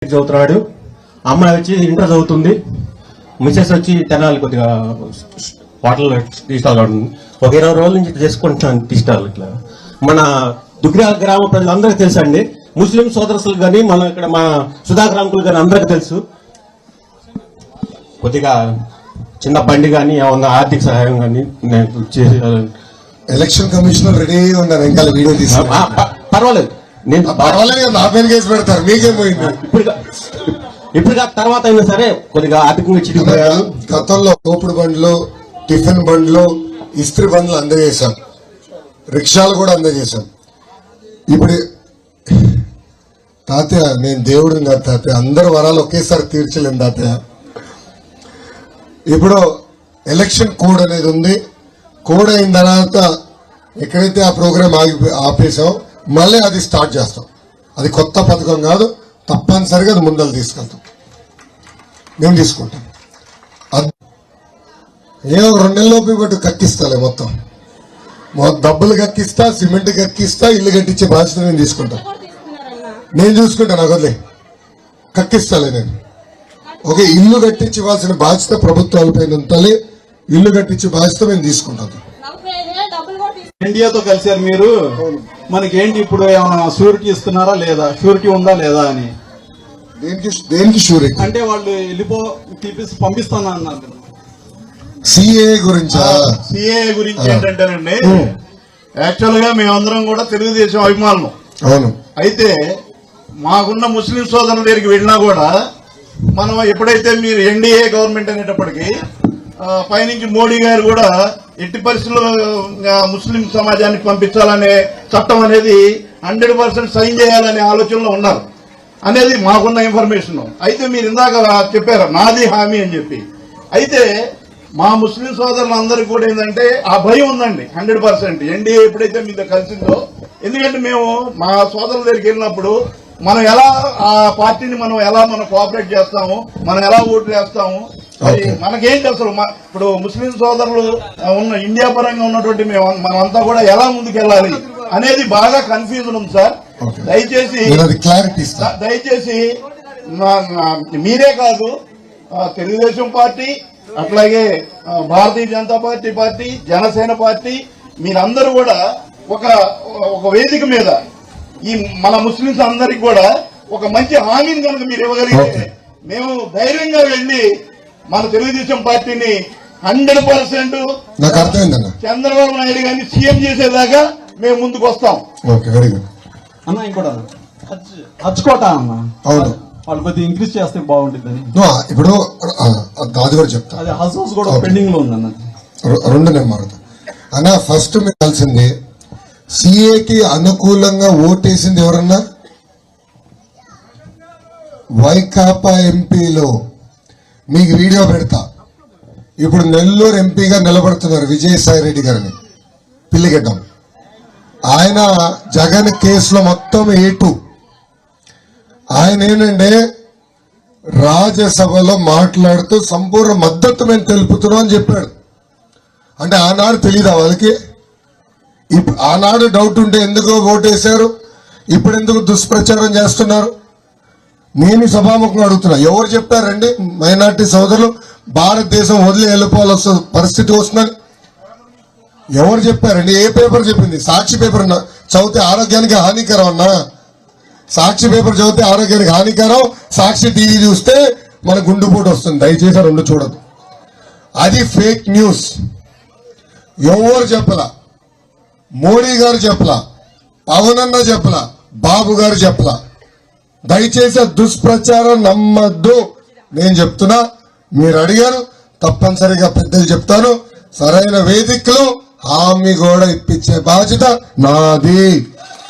చదువుతున్నాడు. అమ్మాయి వచ్చి ఇంటర్ చదువుతుంది. మిసెస్ వచ్చి తెనాలి కొద్దిగా హోటల్ టీ స్టాల్ ఉంటుంది. ఒక 20 రోజుల నుంచి చేసుకుంటున్నాను టీ స్టాల్. ఇట్లా మన దుగ్రా గ్రామ ప్రజలందరికీ తెలుసు అండి. ముస్లిం సోదరసులు కానీ మన ఇక్కడ మా సుధాకర్ అంకుల్ కానీ అందరికీ తెలుసు. కొద్దిగా చిన్న బండి కానీ ఏమన్నా ఆర్థిక సహాయం కానీ నేను చేసి ఎలక్షన్ కమిషనర్ రెడీగా ఉన్నారు. ఇంకా వీడియో తీసి పర్వాలేదు, నేను పర్వాలేదు, నా పేరు కేసు పెడతారు, మీకేం పోయింది. ఇప్పుడు తర్వాత అయినా సరే కొద్దిగా ఆర్థికంగా చిరిగిపోయారు. గతంలో తోపుడు బండ్లు, టిఫిన్ బండ్లు, ఇస్త్రీ బండ్లు అందజేశాం, రిక్షాలు కూడా అందజేశాం. ఇప్పుడు తాతయ్య నేను దేవుడిని కాదు తాతయ్య, అందరు వరాలు ఒకేసారి తీర్చలేను తాతయ్య. ఇప్పుడు ఎలక్షన్ కోడ్ అనేది ఉంది. కోడ్ అయిన తర్వాత ఎక్కడైతే ఆ ప్రోగ్రామ్ ఆపేసాం మళ్ళీ అది స్టార్ట్ చేస్తాం. అది కొత్త పథకం కాదు, తప్పనిసరిగా అది ముందలు తీసుకెళ్తాం, మేము తీసుకుంటాం. ఏమో 2 నెలలోపు బట్టి కక్కిస్తాలే, మొత్తం డబ్బులు కక్కిస్తా, సిమెంట్ కక్కిస్తా, ఇల్లు కట్టించే బాధ్యత నేను తీసుకుంటాను. నేను చూసుకుంటాను, నాకు వదిలే కక్కిస్తాలే నేను. ఓకే, ఇల్లు కట్టించవలసిన బాధ్యత ప్రభుత్వాలపైన ఉండాలి. ఇల్లు కట్టించే బాధ్యత మేము తీసుకుంటాం. ఇండియాతో కలిసారు మీరు, మనకేంటి ఇప్పుడు ఏమైనా షూరిటీ ఇస్తున్నారా లేదా, షూరిటీ ఉందా లేదా అని? దేనికి షూరిటీ అంటే వాళ్ళు తీపిసి పంపిస్తాను అన్నారు. సిఏ గురించి ఏంటంటేనండి, యాక్చువల్ గా మేమందరం కూడా తెలుగుదేశం అభిమానులు. అవును. అయితే మాకున్న ముస్లిం సోదరుల దగ్గరికి వెళ్ళినా కూడా మనం ఎప్పుడైతే మీరు ఎన్డీఏ గవర్నమెంట్ అనేటప్పటికీ పైనుంచి మోడీ గారు కూడా ఎట్టి పరిస్థితుల్లో ముస్లిం సమాజానికి పంపించాలనే చట్టం అనేది 100% సైన్ చేయాలనే ఆలోచనలో ఉన్నారు అనేది మాకున్న ఇన్ఫర్మేషన్. అయితే మీరు ఇందాక చెప్పారు నాది హామీ అని చెప్పి. అయితే మా ముస్లిం సోదరులందరికీ కూడా ఏంటంటే ఆ భయం ఉందండి 100%. ఎన్డీఏ ఎప్పుడైతే మీతో కలిసిందో, ఎందుకంటే మేము మా సోదరుల దగ్గరికి వెళ్ళినప్పుడు మనం ఎలా ఆ పార్టీని మనం కోఆపరేట్ చేస్తాము, మనం ఎలా ఓట్లు వేస్తాము, మనకేంటి అసలు ఇప్పుడు ముస్లిం సోదరులు ఉన్న ఇండియా పరంగా ఉన్నటువంటి మనమంతా కూడా ఎలా ముందుకెళ్ళాలి అనేది బాగా కన్ఫ్యూజన్ ఉంది సార్. దయచేసి మీరే కాదు, తెలుగుదేశం పార్టీ, అట్లాగే భారతీయ జనతా పార్టీ, జనసేన పార్టీ, మీరందరూ కూడా ఒక వేదిక మీద ఈ మన ముస్లింస్ అందరికి కూడా ఒక మంచి హామీని కనుక మీరు ఇవ్వగలిగితే మేము ధైర్యంగా వెళ్లి మన తెలుగుదేశం పార్టీని 100% చంద్రబాబు నాయుడు గారిని సీఎం చేసేదాకా మేము ముందుకు వస్తాం. అన్న ఇంకోటి హచ్కోట అన్న, అవును, వాళ్ళు కొద్దిగా ఇంక్రీజ్ చేస్తే బాగుంటుందని. ఇప్పుడు అది కూడా చెప్తా, అది హౌస్ కూడా పెండింగ్ లో ఉందన్న. 2 నెంబర్ అన్న. ఫస్ట్ మీకు కలిసింది సిఏకి అనుకూలంగా ఓటేసింది ఎవరన్నా? వైకాపా ఎంపీలో మీకు వీడియో పెడతా. ఇప్పుడు నెల్లూరు ఎంపీగా నిలబడుతున్నారు విజయసాయి రెడ్డి గారిని, పిల్లిగడ్డం. ఆయన జగన్ కేసులో మొత్తం ఏటు. ఆయన ఏంటంటే రాజ్యసభలో మాట్లాడుతూ సంపూర్ణ మద్దతు మేము తెలుపుతున్నాం అని చెప్పాడు. అంటే ఆనాడు తెలీదా వాళ్ళకి? ఆనాడు డౌట్ ఉంటే ఎందుకు ఓటేశారు, ఇప్పుడు ఎందుకు దుష్ప్రచారం చేస్తున్నారు? నేను సభాముఖంగా అడుగుతున్నా, ఎవరు చెప్పారండి మైనార్టీ సోదరులు భారతదేశం వదిలి వెళ్ళిపోవాల్సిన పరిస్థితి వస్తుందని? ఎవరు చెప్పారండి? ఏ పేపర్ చెప్పింది? సాక్షి పేపర్ చదివితే ఆరోగ్యానికి హానికరం అన్నా. సాక్షి పేపర్ చదివితే ఆరోగ్యానికి హానికరం, సాక్షి టీవీ చూస్తే మన గుండెపోటు వస్తుంది. దయచేసి 2 చూడదు. అది ఫేక్ న్యూస్. ఎవరు చెప్పలా, మోడీ గారు చెప్పలా, పవన్ అన్న చెప్పలా, బాబు గారు చెప్పలా. దయచేసి దుష్ప్రచారం నమ్మద్దు. నేను చెప్తున్నా, మీరు అడిగారు, తప్పనిసరిగా పెద్దలు చెప్తాను. సరైన వేదికలో హామీ కూడా ఇప్పించే బాధ్యత నాది.